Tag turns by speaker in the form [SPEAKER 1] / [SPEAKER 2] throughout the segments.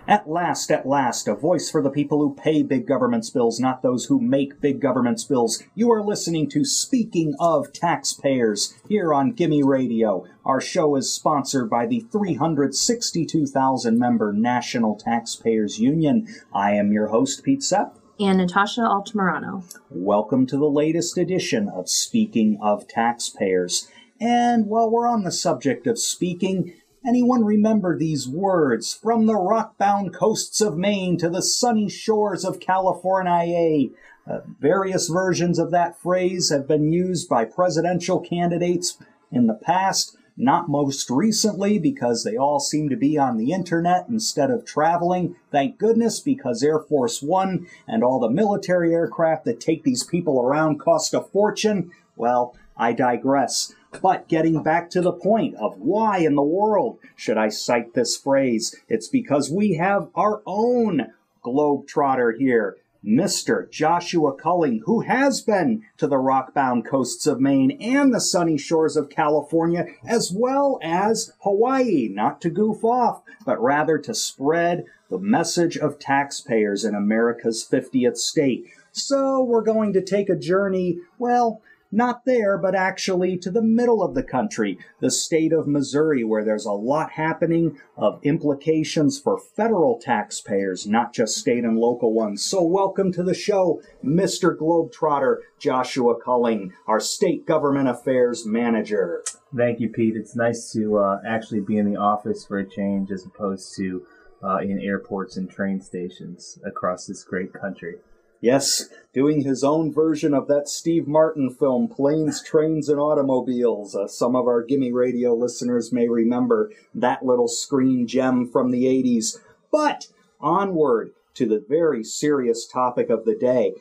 [SPEAKER 1] At last, a voice for the people who pay big government's bills, not those who make big government's bills. You are listening to Speaking of Taxpayers here on Gimme Radio. Our show is sponsored by the 362,000-member National Taxpayers Union. I am your host, Pete Sepp.
[SPEAKER 2] And Natasha, Altamirano.
[SPEAKER 1] Welcome to the latest edition of Speaking of Taxpayers. And while we're on the subject of speaking, anyone remember these words? From the rock-bound coasts of Maine to the sunny shores of California. Various versions of that phrase have been used by presidential candidates in the past, not most recently because they all seem to be on the internet instead of traveling. Thank goodness, because Air Force One and all the military aircraft that take these people around cost a fortune. Well, I digress. But getting back to the point of why in the world should I cite this phrase, it's because we have our own globetrotter here, Mr. Joshua Culling, who has been to the rock-bound coasts of Maine and the sunny shores of California, as well as Hawaii, not to goof off, but rather to spread the message of taxpayers in America's 50th state. So we're going to take a journey, well, not there, but actually to the middle of the country, the state of Missouri, where there's a lot happening of implications for federal taxpayers, not just state and local ones. So welcome to the show, Mr. Globetrotter Joshua Culling, our state government affairs manager.
[SPEAKER 3] Thank you, Pete. It's nice to actually be in the office for a change as opposed to in airports and train stations across this great country.
[SPEAKER 1] Yes, doing his own version of that Steve Martin film, Planes, Trains, and Automobiles. Some of our Gimme Radio listeners may remember that little screen gem from the 80s. But onward to the very serious topic of the day.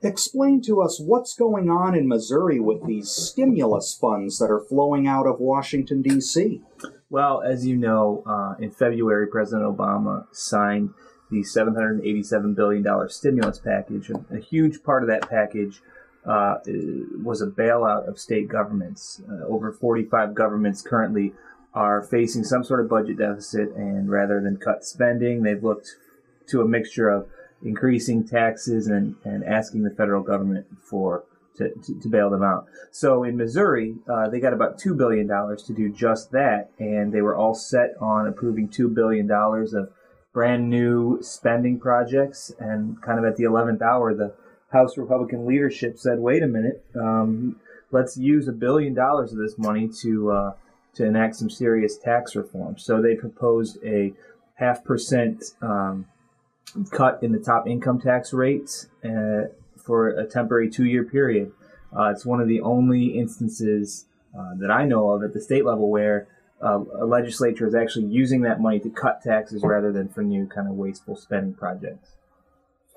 [SPEAKER 1] Explain to us what's going on in Missouri with these stimulus funds that are flowing out of Washington, D.C.
[SPEAKER 3] Well, as you know, in February, President Obama signed the $787 billion stimulus package. A huge part of that package was a bailout of state governments. Over 45 governments currently are facing some sort of budget deficit, and rather than cut spending, they've looked to a mixture of increasing taxes and asking the federal government to bail them out. So in Missouri, they got about $2 billion to do just that, and they were all set on approving $2 billion of brand new spending projects, and kind of at the 11th hour, the House Republican leadership said, wait a minute, let's use $1 billion of this money to enact some serious tax reform. So they proposed a 0.5% cut in the top income tax rate for a temporary 2-year period. It's one of the only instances that I know of at the state level where a legislature is actually using that money to cut taxes rather than for new kind of wasteful spending projects.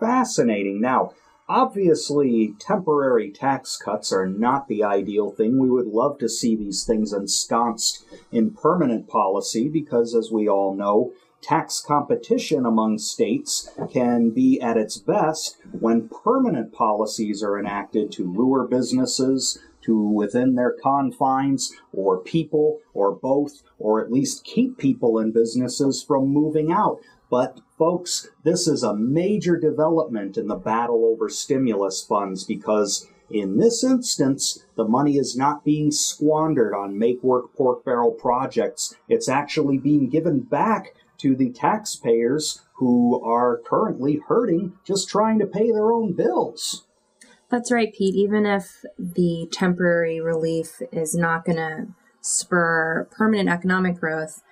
[SPEAKER 1] Fascinating. Now, obviously, temporary tax cuts are not the ideal thing. We would love to see these things ensconced in permanent policy because, as we all know, tax competition among states can be at its best when permanent policies are enacted to lure businesses to within their confines, or people, or both, or at least keep people and businesses from moving out. But, folks, this is a major development in the battle over stimulus funds because, in this instance, the money is not being squandered on make-work pork barrel projects. It's actually being given back to the taxpayers who are currently hurting just trying to pay their own bills.
[SPEAKER 2] That's right, Pete. Even if the temporary relief is not going to spur permanent economic growth,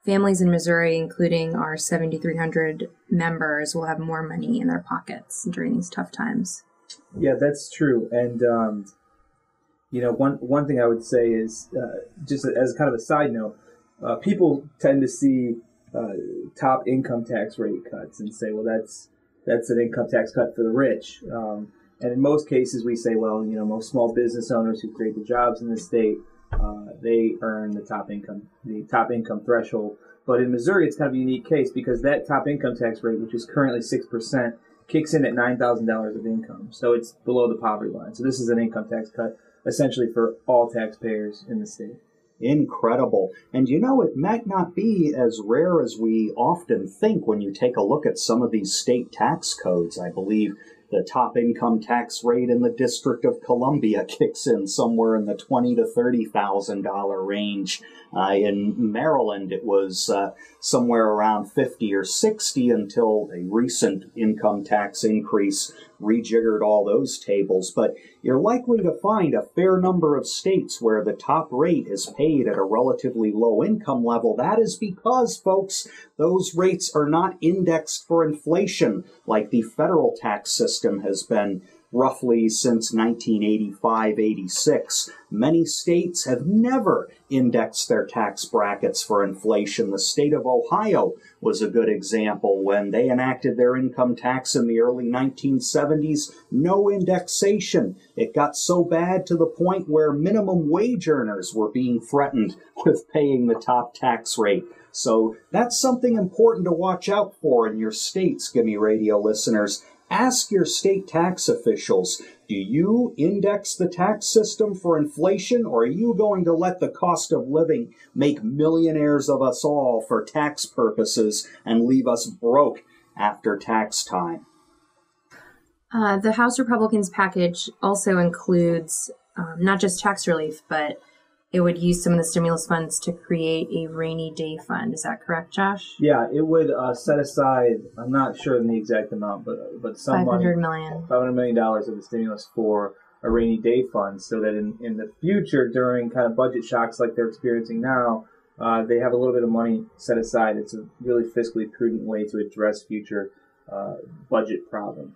[SPEAKER 2] families in Missouri, including our 7,300 members, will have more money in their pockets during these tough times.
[SPEAKER 3] Yeah, that's true. And, one thing I would say is, just as kind of a side note, people tend to see top income tax rate cuts and say, well, that's an income tax cut for the rich. And in most cases, we say, well, most small business owners who create the jobs in the state, they earn the top income threshold. But in Missouri, it's kind of a unique case because that top income tax rate, which is currently 6%, kicks in at $9,000 of income. So it's below the poverty line. So this is an income tax cut essentially for all taxpayers in the state.
[SPEAKER 1] Incredible. And you know, it might not be as rare as we often think when you take a look at some of these state tax codes. I believe the top income tax rate in the District of Columbia kicks in somewhere in the $20,000 to $30,000 range. In Maryland, it was somewhere around 50 or 60 until a recent income tax increase rejiggered all those tables. But you're likely to find a fair number of states where the top rate is paid at a relatively low income level. That is because, folks, those rates are not indexed for inflation like the federal tax system has been roughly since 1985-86. Many states have never indexed their tax brackets for inflation. The state of Ohio was a good example. When they enacted their income tax in the early 1970s, no indexation. It got so bad to the point where minimum wage earners were being threatened with paying the top tax rate. So that's something important to watch out for in your states, Gimme Radio listeners. Ask your state tax officials, do you index the tax system for inflation, or are you going to let the cost of living make millionaires of us all for tax purposes and leave us broke after tax time?
[SPEAKER 2] The House Republicans package also includes not just tax relief, but it would use some of the stimulus funds to create a rainy day fund. Is that correct, Josh?
[SPEAKER 3] Yeah, it would set aside, I'm not sure in the exact amount, but some
[SPEAKER 2] $500 million.
[SPEAKER 3] $500 million of the stimulus for a rainy day fund, so that in the future, during kind of budget shocks like they're experiencing now, they have a little bit of money set aside. It's a really fiscally prudent way to address future budget problems.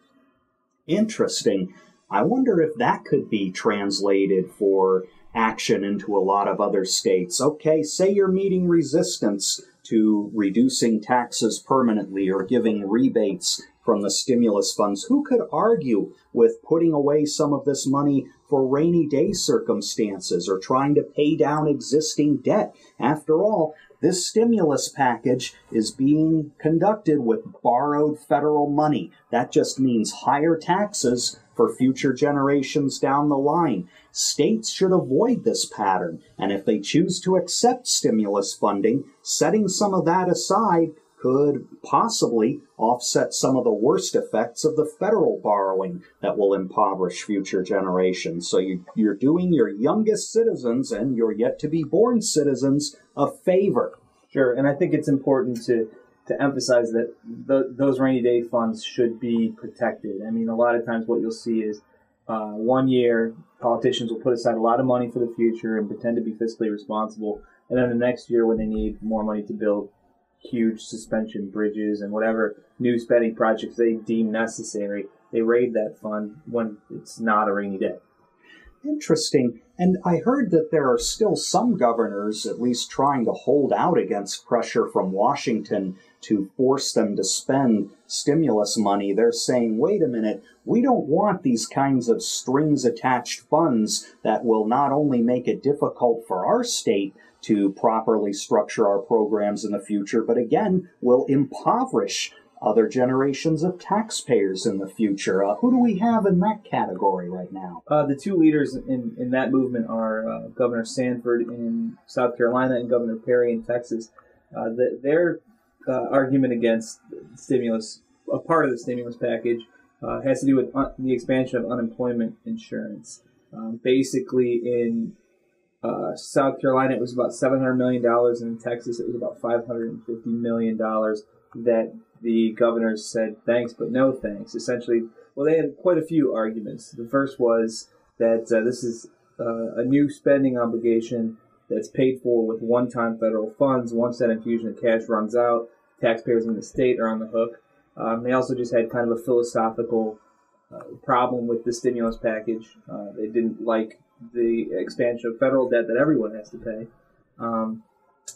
[SPEAKER 1] Interesting. I wonder if that could be translated for action into a lot of other states. Okay, say you're meeting resistance to reducing taxes permanently or giving rebates from the stimulus funds. Who could argue with putting away some of this money for rainy day circumstances or trying to pay down existing debt? After all, this stimulus package is being conducted with borrowed federal money. That just means higher taxes for future generations down the line. States should avoid this pattern, and if they choose to accept stimulus funding, setting some of that aside could possibly offset some of the worst effects of the federal borrowing that will impoverish future generations. So you're doing your youngest citizens and your yet-to-be-born citizens a favor.
[SPEAKER 3] Sure, and I think it's important to emphasize that those rainy day funds should be protected. I mean, a lot of times what you'll see is 1 year, politicians will put aside a lot of money for the future and pretend to be fiscally responsible, and then the next year when they need more money to build huge suspension bridges and whatever new spending projects they deem necessary, they raid that fund when it's not a rainy day.
[SPEAKER 1] Interesting. And I heard that there are still some governors at least trying to hold out against pressure from Washington to force them to spend stimulus money. They're saying, wait a minute, we don't want these kinds of strings-attached funds that will not only make it difficult for our state to properly structure our programs in the future, but again, will impoverish other generations of taxpayers in the future. Who do we have in that category right now?
[SPEAKER 3] The two leaders in that movement are Governor Sanford in South Carolina and Governor Perry in Texas. Their argument against stimulus, a part of the stimulus package, has to do with the expansion of unemployment insurance. Basically, in South Carolina, it was about $700 million, and in Texas, it was about $550 million that the governors said thanks, but no thanks. Essentially, well, they had quite a few arguments. The first was that this is a new spending obligation that's paid for with one-time federal funds. Once that infusion of cash runs out, taxpayers in the state are on the hook. They also just had kind of a philosophical problem with the stimulus package. They didn't like the expansion of federal debt that everyone has to pay.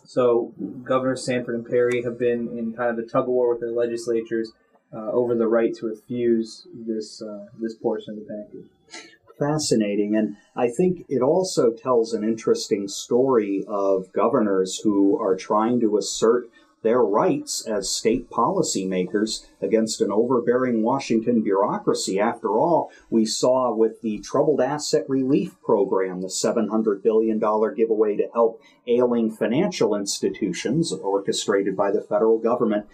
[SPEAKER 3] So Governors Sanford and Perry have been in kind of a tug-of-war with their legislatures over the right to refuse this portion of the package.
[SPEAKER 1] Fascinating. And I think it also tells an interesting story of governors who are trying to assert their rights as state policymakers against an overbearing Washington bureaucracy. After all, we saw with the Troubled Asset Relief Program, the $700 billion giveaway to help ailing financial institutions orchestrated by the federal government,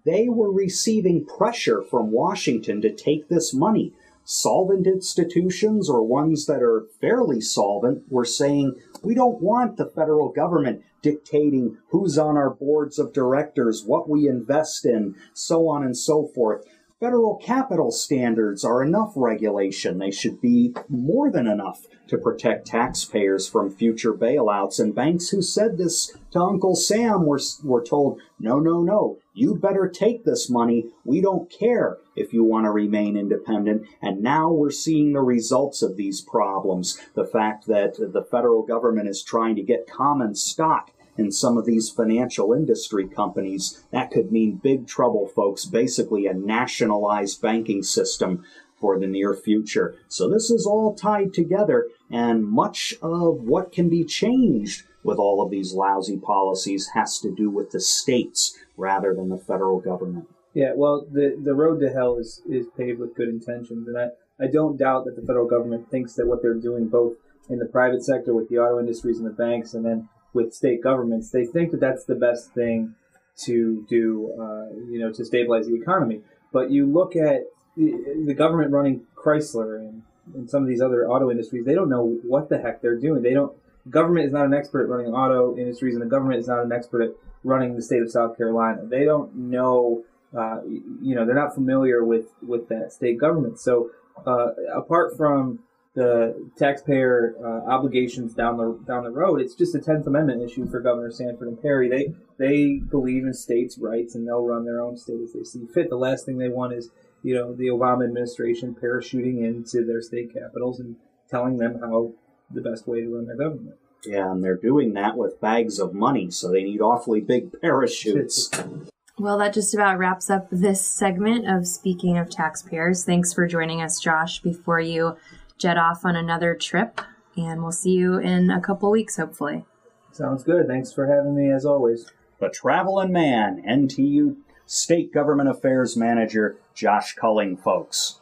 [SPEAKER 1] they were receiving pressure from Washington to take this money. Solvent institutions, or ones that are fairly solvent, were saying, we don't want the federal government dictating who's on our boards of directors, what we invest in, so on and so forth. Federal capital standards are enough regulation. They should be more than enough to protect taxpayers from future bailouts. And banks who said this to Uncle Sam were told, no, you better take this money. We don't care if you want to remain independent. And now we're seeing the results of these problems. The fact that the federal government is trying to get common stock in some of these financial industry companies, that could mean big trouble, folks, basically a nationalized banking system for the near future. So this is all tied together, and much of what can be changed with all of these lousy policies has to do with the states rather than the federal government.
[SPEAKER 3] Yeah, well, the road to hell is paved with good intentions, and I don't doubt that the federal government thinks that what they're doing both in the private sector with the auto industries and the banks, and then with state governments, they think that that's the best thing to do, to stabilize the economy. But you look at the government running Chrysler and some of these other auto industries, they don't know what the heck they're doing. Government is not an expert at running auto industries, and the government is not an expert at running the state of South Carolina. They don't know, they're not familiar with that state government. So apart from the taxpayer obligations down the road, it's just a 10th Amendment issue for Governor Sanford and Perry. They believe in states' rights, and they'll run their own state as they see fit. The last thing they want is, the Obama administration parachuting into their state capitals and telling them how the best way to run their government.
[SPEAKER 1] Yeah, and they're doing that with bags of money, so they need awfully big parachutes.
[SPEAKER 2] Well, that just about wraps up this segment of Speaking of Taxpayers. Thanks for joining us, Josh, before you jet off on another trip, and we'll see you in a couple weeks, hopefully.
[SPEAKER 3] Sounds good. Thanks for having me, as always.
[SPEAKER 1] The Traveling Man, NTU State Government Affairs Manager Josh Culling, folks.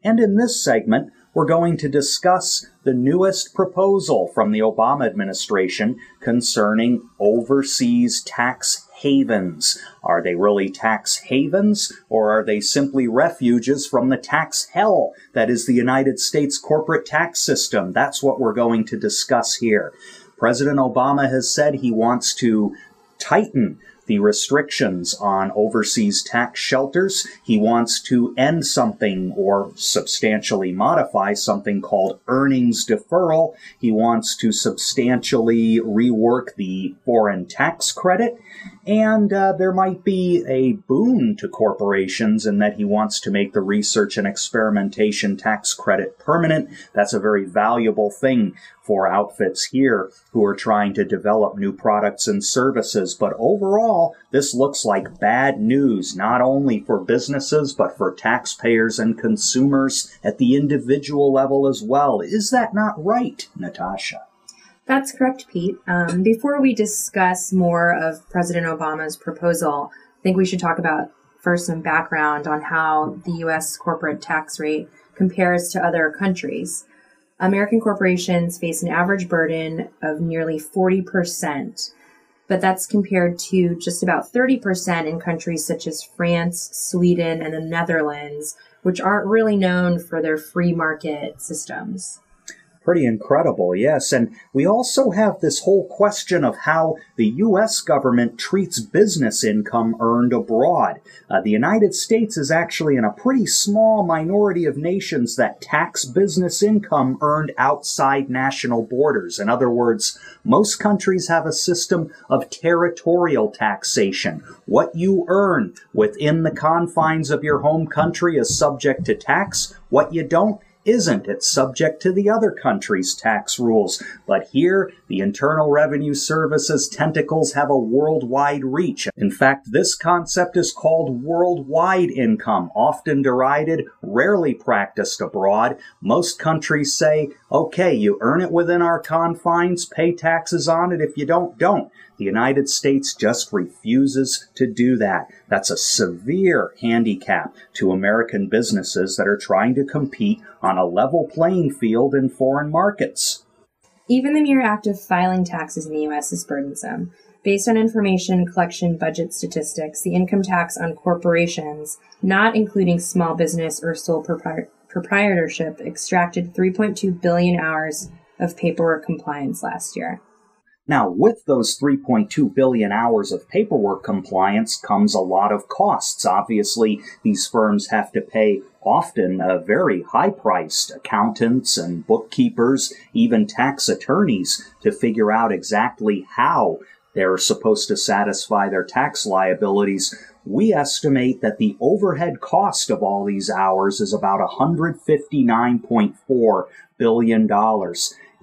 [SPEAKER 1] And in this segment, we're going to discuss the newest proposal from the Obama administration concerning overseas tax havens. Are they really tax havens, or are they simply refuges from the tax hell that is the United States corporate tax system? That's what we're going to discuss here. President Obama has said he wants to tighten the restrictions on overseas tax shelters. He wants to end something or substantially modify something called earnings deferral. He wants to substantially rework the foreign tax credit. And there might be a boon to corporations in that he wants to make the research and experimentation tax credit permanent. That's a very valuable thing for outfits here who are trying to develop new products and services. But overall, this looks like bad news, not only for businesses, but for taxpayers and consumers at the individual level as well. Is that not right, Natasha?
[SPEAKER 2] That's correct, Pete. Before we discuss more of President Obama's proposal, I think we should talk about first some background on how the U.S. corporate tax rate compares to other countries. American corporations face an average burden of nearly 40%, but that's compared to just about 30% in countries such as France, Sweden, and the Netherlands, which aren't really known for their free market systems.
[SPEAKER 1] Pretty incredible, yes. And we also have this whole question of how the U.S. government treats business income earned abroad. The United States is actually in a pretty small minority of nations that tax business income earned outside national borders. In other words, most countries have a system of territorial taxation. What you earn within the confines of your home country is subject to tax. What you don't isn't. It's subject to the other country's tax rules. But here, the Internal Revenue Service's tentacles have a worldwide reach. In fact, this concept is called worldwide income, often derided, rarely practiced abroad. Most countries say, Okay, you earn it within our confines, pay taxes on it. If you don't. The United States just refuses to do that. That's a severe handicap to American businesses that are trying to compete on a level playing field in foreign markets.
[SPEAKER 2] Even the mere act of filing taxes in the U.S. is burdensome. Based on information collection budget statistics, the income tax on corporations, not including small business or sole proprietorship, extracted 3.2 billion hours of paperwork compliance last year.
[SPEAKER 1] Now, with those 3.2 billion hours of paperwork compliance comes a lot of costs. Obviously, these firms have to pay often very high-priced accountants and bookkeepers, even tax attorneys, to figure out exactly how they're supposed to satisfy their tax liabilities. We estimate that the overhead cost of all these hours is about $159.4 billion.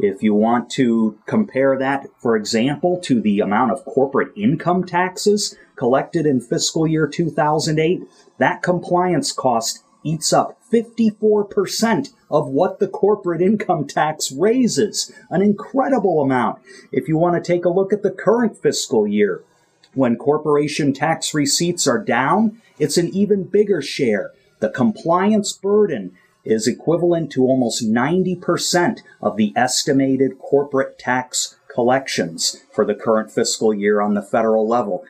[SPEAKER 1] If you want to compare that, for example, to the amount of corporate income taxes collected in fiscal year 2008, that compliance cost eats up 54% of what the corporate income tax raises. An incredible amount. If you want to take a look at the current fiscal year, when corporation tax receipts are down, it's an even bigger share. The compliance burden is equivalent to almost 90% of the estimated corporate tax collections for the current fiscal year on the federal level.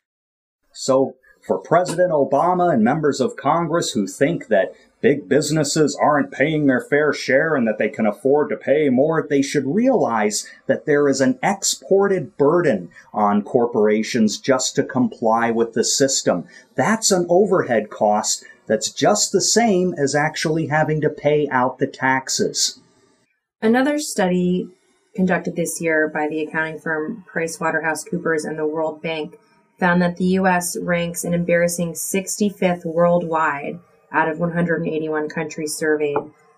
[SPEAKER 1] So, for President Obama and members of Congress who think that big businesses aren't paying their fair share and that they can afford to pay more, they should realize that there is an exported burden on corporations just to comply with the system. That's an overhead cost that's just the same as actually having to pay out the taxes.
[SPEAKER 2] Another study conducted this year by the accounting firm PricewaterhouseCoopers and the World Bank found that the U.S. ranks an embarrassing 65th worldwide out of 181 countries surveyed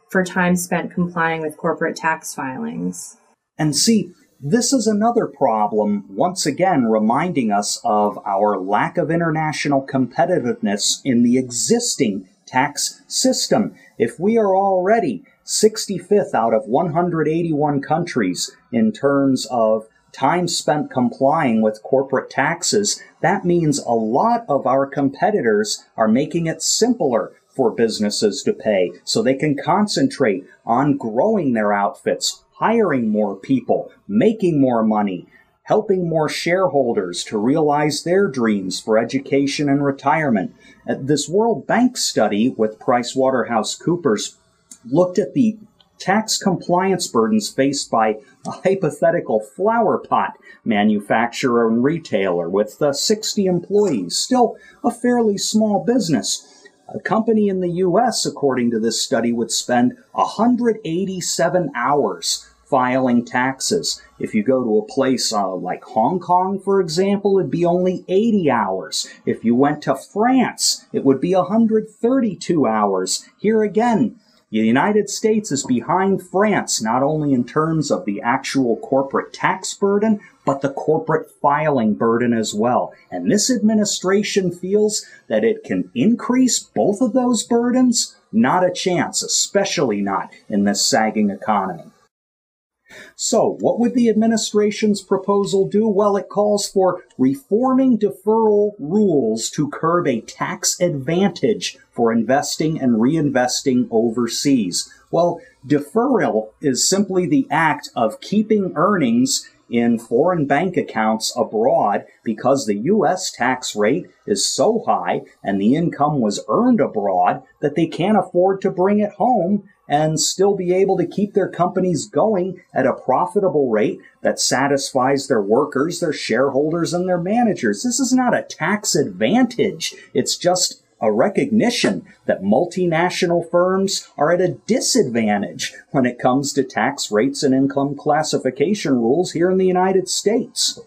[SPEAKER 2] for time spent complying with corporate tax filings.
[SPEAKER 1] And see, this is another problem, once again reminding us of our lack of international competitiveness in the existing tax system. If we are already 65th out of 181 countries in terms of time spent complying with corporate taxes, that means a lot of our competitors are making it simpler for businesses to pay so they can concentrate on growing their outfits, hiring more people, making more money, helping more shareholders to realize their dreams for education and retirement. This World Bank study with PricewaterhouseCoopers looked at the tax compliance burdens faced by a hypothetical flower pot manufacturer and retailer with 60 employees, still a fairly small business. A company in the U.S., according to this study, would spend 187 hours filing taxes. If you go to a place like Hong Kong, for example, it'd be only 80 hours. If you went to France, it would be 132 hours. Here again, the United States is behind France, not only in terms of the actual corporate tax burden, but the corporate filing burden as well. And this administration feels that it can increase both of those burdens? Not a chance, especially not in this sagging economy. So, what would the administration's proposal do? Well, it calls for reforming deferral rules to curb a tax advantage for investing and reinvesting overseas. Well, deferral is simply the act of keeping earnings in foreign bank accounts abroad because the U.S. tax rate is so high and the income was earned abroad that they can't afford to bring it home and still be able to keep their companies going at a profitable rate that satisfies their workers, their shareholders, and their managers. This is not a tax advantage. It's just a recognition that multinational firms are at a disadvantage when it comes to tax rates and income classification rules here in the United States.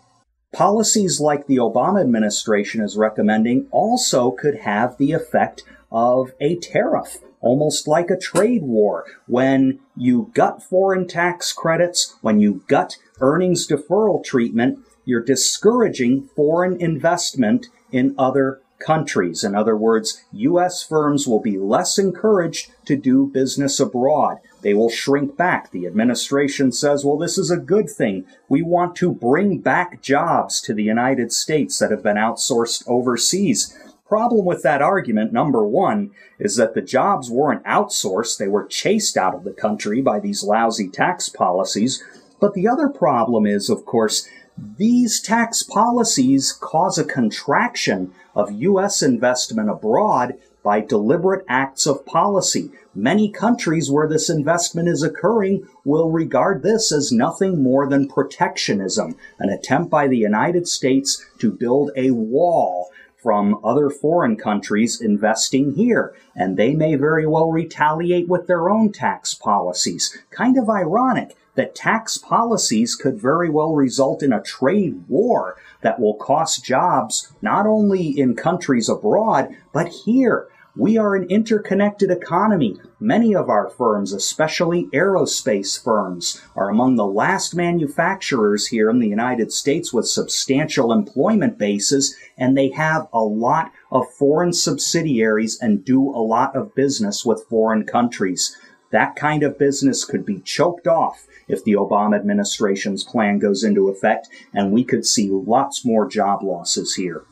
[SPEAKER 1] Policies like the Obama administration is recommending also could have the effect of a tariff, almost like a trade war. When you gut foreign tax credits, when you gut earnings deferral treatment, you're discouraging foreign investment in other countries. In other words, U.S. firms will be less encouraged to do business abroad. They will shrink back. The administration says, well, this is a good thing. We want to bring back jobs to the United States that have been outsourced overseas. Problem with that argument, number one, is that the jobs weren't outsourced. They were chased out of the country by these lousy tax policies. But the other problem is, of course, these tax policies cause a contraction of U.S. investment abroad by deliberate acts of policy. Many countries where this investment is occurring will regard this as nothing more than protectionism, an attempt by the United States to build a wall from other foreign countries investing here, and they may very well retaliate with their own tax policies. Kind of ironic that tax policies could very well result in a trade war that will cost jobs not only in countries abroad, but here. We are an interconnected economy. Many of our firms, especially aerospace firms, are among the last manufacturers here in the United States with substantial employment bases, and they have a lot of foreign subsidiaries and do a lot of business with foreign countries. That kind of business could be choked off if the Obama administration's plan goes into effect, and we could see lots more job losses here.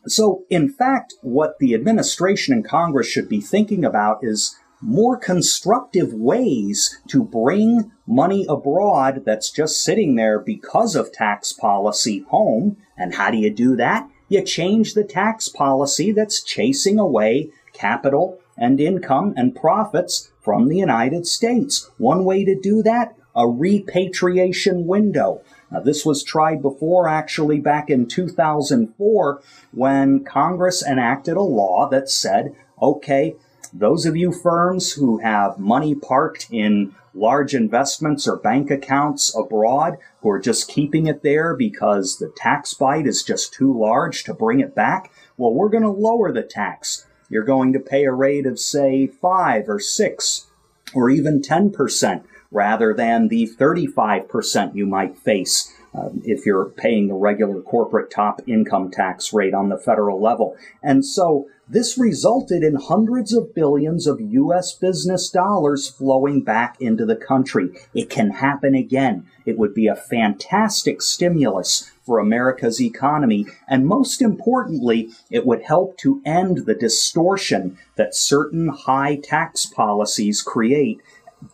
[SPEAKER 1] So, in fact, what the administration and Congress should be thinking about is more constructive ways to bring money abroad that's just sitting there because of tax policy home. And how do you do that? You change the tax policy that's chasing away capital and income and profits from the United States. One way to do that, a repatriation window. Now, this was tried before, actually, back in 2004, when Congress enacted a law that said, okay, those of you firms who have money parked in large investments or bank accounts abroad, who are just keeping it there because the tax bite is just too large to bring it back, well, we're going to lower the tax. You're going to pay a rate of, say, 5 or 6 or even 10%. Rather than the 35% you might face if you're paying the regular corporate top income tax rate on the federal level. And so this resulted in hundreds of billions of U.S. business dollars flowing back into the country. It can happen again. It would be a fantastic stimulus for America's economy. And most importantly, it would help to end the distortion that certain high tax policies create,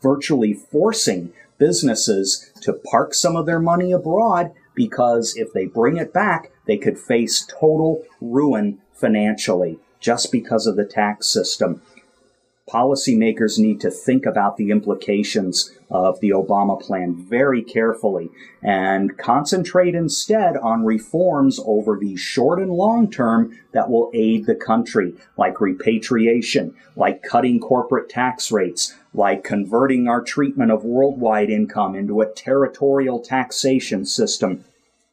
[SPEAKER 1] virtually forcing businesses to park some of their money abroad, because if they bring it back, they could face total ruin financially just because of the tax system. Policymakers need to think about the implications of the Obama plan very carefully and concentrate instead on reforms over the short and long term that will aid the country, like repatriation, like cutting corporate tax rates, like converting our treatment of worldwide income into a territorial taxation system.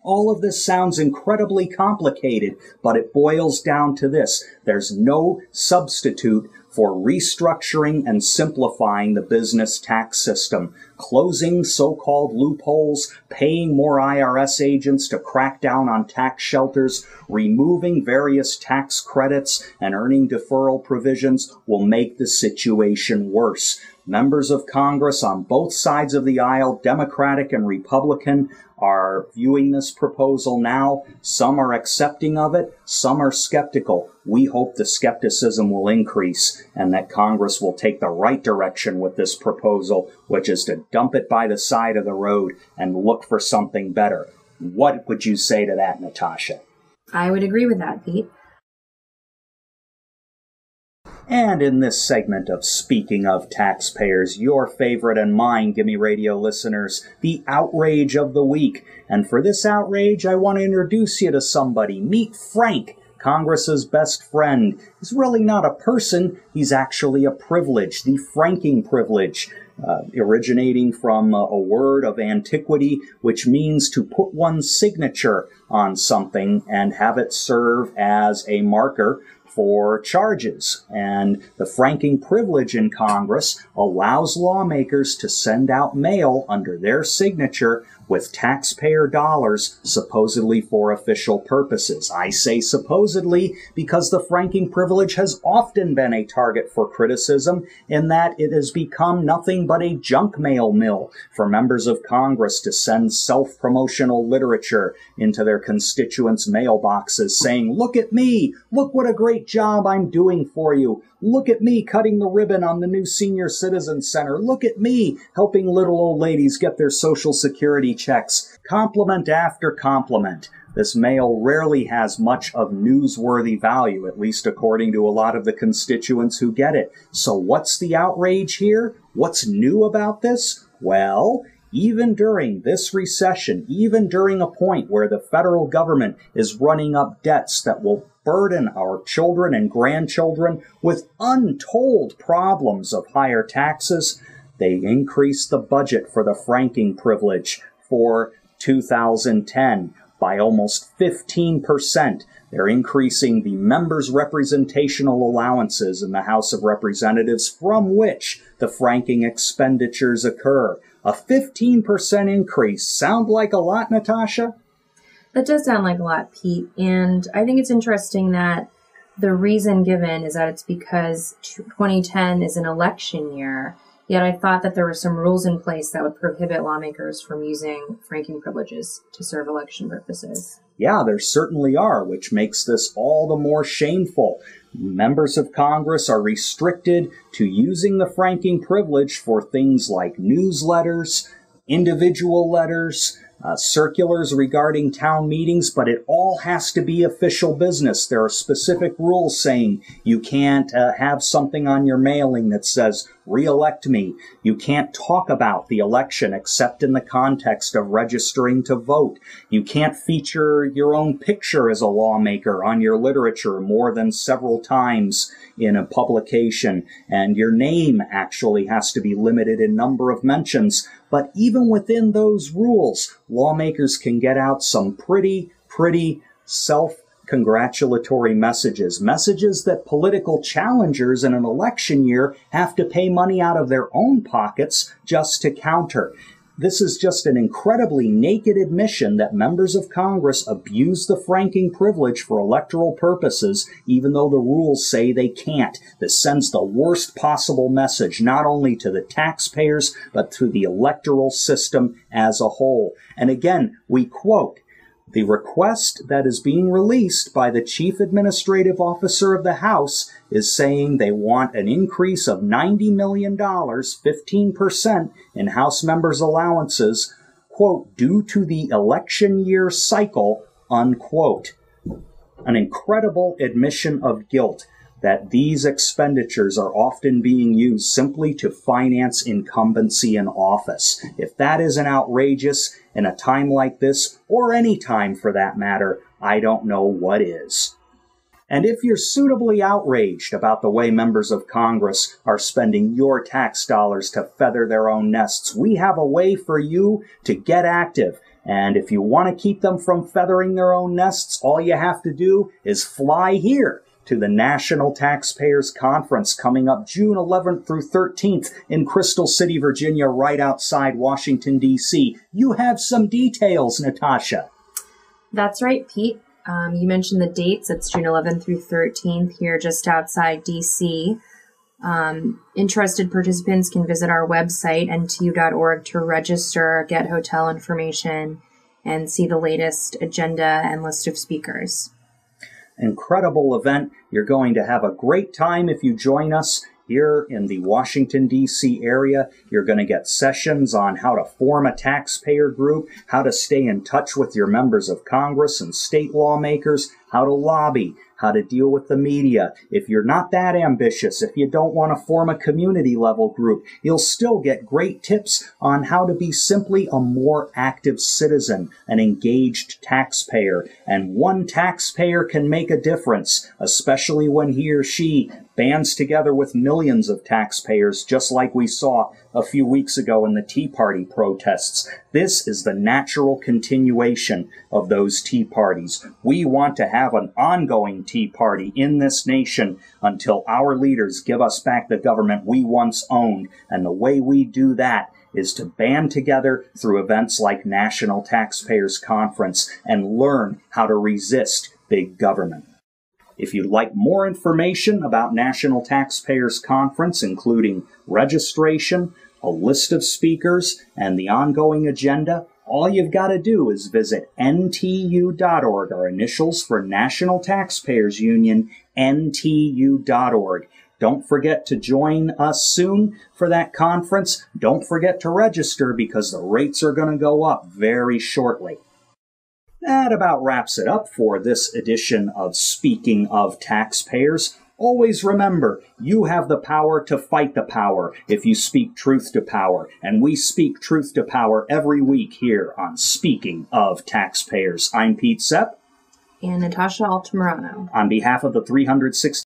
[SPEAKER 1] All of this sounds incredibly complicated, but it boils down to this. There's no substitute for restructuring and simplifying the business tax system, closing so-called loopholes, paying more IRS agents to crack down on tax shelters, removing various tax credits, and earning deferral provisions will make the situation worse. Members of Congress on both sides of the aisle, Democratic and Republican, are viewing this proposal now. Some are accepting of it, some are skeptical. We hope the skepticism will increase and that Congress will take the right direction with this proposal, which is to dump it by the side of the road and look for something better. What would you say to that, Natasha?
[SPEAKER 2] I would agree with that, Pete.
[SPEAKER 1] And in this segment of Speaking of Taxpayers, your favorite and mine, Gimme Radio listeners, the outrage of the week. And for this outrage, I want to introduce you to somebody. Meet Frank, Congress's best friend. He's really not a person, he's actually a privilege, the franking privilege, originating from a word of antiquity, which means to put one's signature on something and have it serve as a marker for charges. And the franking privilege in Congress allows lawmakers to send out mail under their signature with taxpayer dollars supposedly for official purposes. I say supposedly because the franking privilege has often been a target for criticism in that it has become nothing but a junk mail mill for members of Congress to send self-promotional literature into their constituents' mailboxes saying, "Look at me! Look what a great job I'm doing for you! Look at me cutting the ribbon on the new senior citizen center. Look at me helping little old ladies get their Social Security checks." Compliment after compliment. This mail rarely has much of newsworthy value, at least according to a lot of the constituents who get it. So what's the outrage here? What's new about this? Well, even during this recession, even during a point where the federal government is running up debts that will burden our children and grandchildren with untold problems of higher taxes, they increased the budget for the franking privilege for 2010 by almost 15%. They're increasing the members' representational allowances in the House of Representatives from which the franking expenditures occur. A 15% increase. Sound like a lot, Natasha?
[SPEAKER 2] That does sound like a lot, Pete. And I think it's interesting that the reason given is that it's because 2010 is an election year. Yet I thought that there were some rules in place that would prohibit lawmakers from using franking privileges to serve election purposes.
[SPEAKER 1] Yeah, there certainly are, which makes this all the more shameful. Members of Congress are restricted to using the franking privilege for things like newsletters, individual letters, circulars regarding town meetings, but it all has to be official business. There are specific rules saying you can't have something on your mailing that says, "Re-elect me." You can't talk about the election except in the context of registering to vote. You can't feature your own picture as a lawmaker on your literature more than several times in a publication. And your name actually has to be limited in number of mentions. But even within those rules, lawmakers can get out some pretty self-congratulatory messages that political challengers in an election year have to pay money out of their own pockets just to counter. This is just an incredibly naked admission that members of Congress abuse the franking privilege for electoral purposes, even though the rules say they can't. This sends the worst possible message, not only to the taxpayers, but to the electoral system as a whole. And again, we quote, "The request that is being released by the Chief Administrative Officer of the House is saying they want an increase of $90 million, 15% in House members' allowances, quote, due to the election year cycle, unquote." An incredible admission of guilt that these expenditures are often being used simply to finance incumbency in office. If that isn't outrageous in a time like this, or any time for that matter, I don't know what is. And if you're suitably outraged about the way members of Congress are spending your tax dollars to feather their own nests, we have a way for you to get active. And if you want to keep them from feathering their own nests, all you have to do is fly here to the National Taxpayers Conference coming up June 11th through 13th in Crystal City, Virginia, right outside Washington, D.C. You have some details, Natasha.
[SPEAKER 2] That's right, Pete. You mentioned the dates. It's June 11th through 13th here just outside D.C. Interested participants can visit our website, ntu.org, to register, get hotel information, and see the latest agenda and list of speakers.
[SPEAKER 1] Incredible event. You're going to have a great time if you join us here in the Washington, D.C. area. You're going to get sessions on how to form a taxpayer group, how to stay in touch with your members of Congress and state lawmakers, how to lobby, how to deal with the media. If you're not that ambitious, if you don't want to form a community level group, you'll still get great tips on how to be simply a more active citizen, an engaged taxpayer. And one taxpayer can make a difference, especially when he or she bands together with millions of taxpayers, just like we saw a few weeks ago in the Tea Party protests. This is the natural continuation of those Tea Parties. We want to have an ongoing Tea Party in this nation until our leaders give us back the government we once owned. And the way we do that is to band together through events like National Taxpayers Conference and learn how to resist big government. If you'd like more information about National Taxpayers Conference, including registration, a list of speakers, and the ongoing agenda, all you've got to do is visit ntu.org, our initials for National Taxpayers Union, ntu.org. Don't forget to join us soon for that conference. Don't forget to register because the rates are going to go up very shortly. That about wraps it up for this edition of Speaking of Taxpayers. Always remember, you have the power to fight the power if you speak truth to power. And we speak truth to power every week here on Speaking of Taxpayers. I'm Pete Sepp.
[SPEAKER 2] And Natasha Altamirano.
[SPEAKER 1] On behalf of the 360